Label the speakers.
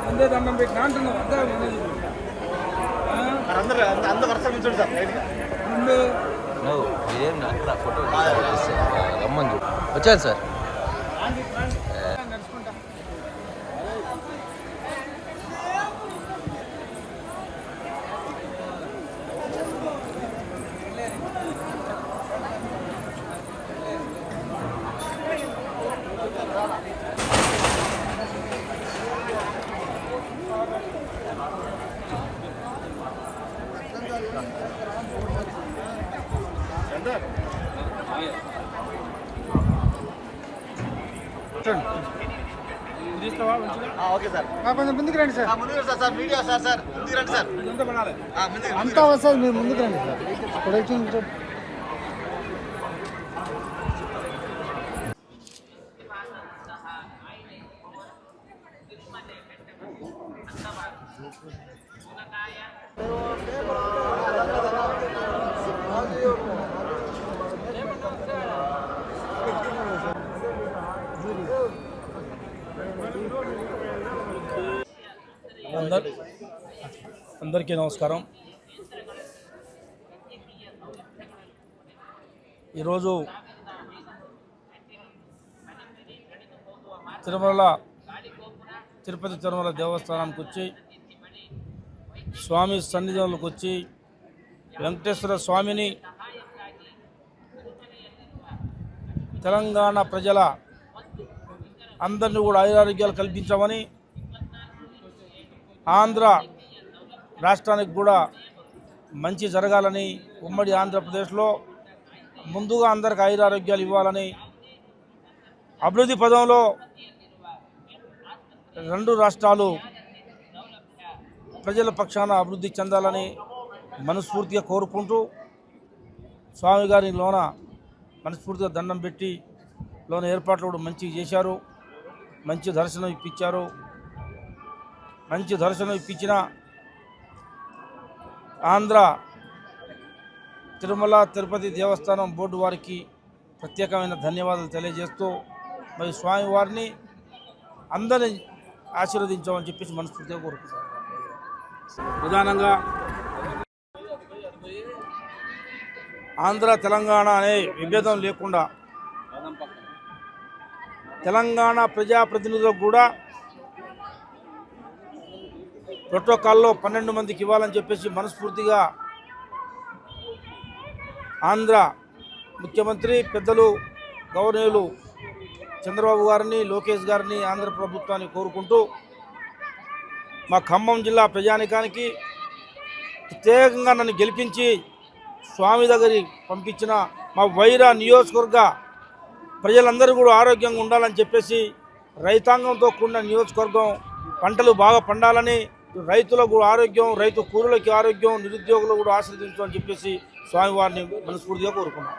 Speaker 1: ముందే దండం పెట్టినా అంటున్నావు
Speaker 2: అందరూ వరుసగా ఉంచండి సార్
Speaker 1: ముందు
Speaker 3: ఏం అక్కడ ఫోటో రమ్మని వచ్చాను సార్.
Speaker 2: ఓకే సార్
Speaker 1: కొంచెం ముందుకు రండి సార్.
Speaker 2: ముందుకు sir sir video sir sir ముందుకు రండి సార్
Speaker 1: అంతా వస్తుంది, మీరు ముందుకు రండి సార్. ఇక్కడ వచ్చి
Speaker 4: అందరికీ నమస్కారం. ఈరోజు తిరుపతి తిరుమల దేవస్థానానికి వచ్చి స్వామి సన్నిధానంలోకి వచ్చి వెంకటేశ్వర స్వామిని తెలంగాణ ప్రజల అందరినీ కూడా ఆయురారోగ్యాలు కల్పించామని, ఆంధ్ర రాష్ట్రానికి కూడా మంచి జరగాలని, ఉమ్మడి ఆంధ్రప్రదేశ్లో ముందుగా అందరికి ఆయురారోగ్యాలు ఇవ్వాలని, అభివృద్ధి పదంలో రెండు రాష్ట్రాలు ప్రజల పక్షాన అభివృద్ధి చెందాలని మనస్ఫూర్తిగా కోరుకుంటూ స్వామి గారి లోన మనస్ఫూర్తిగా దండం పెట్టి లోన ఏర్పాట్లు కూడా మంచిగా చేశారు. మంచి దర్శనం ఇప్పించారు. మంచి దర్శనం ఇప్పించిన ఆంధ్ర తిరుమల తిరుపతి దేవస్థానం బోర్డు వారికి ప్రత్యేకమైన ధన్యవాదాలు తెలియజేస్తూ, మరి స్వామివారిని అందరినీ ఆశీర్వదించామని చెప్పేసి మనస్ఫూర్తిగా కోరుకుంటున్నాను. ప్రధానంగా ఆంధ్ర తెలంగాణ అనే విభేదం లేకుండా తెలంగాణ ప్రజాప్రతినిధులకు కూడా ప్రోటోకాల్లో 12 మందికి ఇవ్వాలని చెప్పేసి మనస్ఫూర్తిగా ఆంధ్ర ముఖ్యమంత్రి పెద్దలు గవర్నర్లు చంద్రబాబు గారిని, లోకేష్ గారిని, ఆంధ్ర ప్రభుత్వాన్ని కోరుకుంటూ మా ఖమ్మం జిల్లా ప్రజానికానికి ప్రత్యేకంగా నన్ను గెలిపించి స్వామి దగ్గరికి పంపించిన మా వైరా నియోజకవర్గ ప్రజలందరూ కూడా ఆరోగ్యంగా ఉండాలని చెప్పేసి, రైతాంగంతో కూడిన నియోజకవర్గం, పంటలు బాగా పండాలని, రైతులకు ఆరోగ్యం, రైతు కూలీలకి ఆరోగ్యం, నిరుద్యోగులు కూడా ఆశీర్వదించాలని చెప్పేసి స్వామివారిని మనస్ఫూర్తిగా కోరుకున్నాం.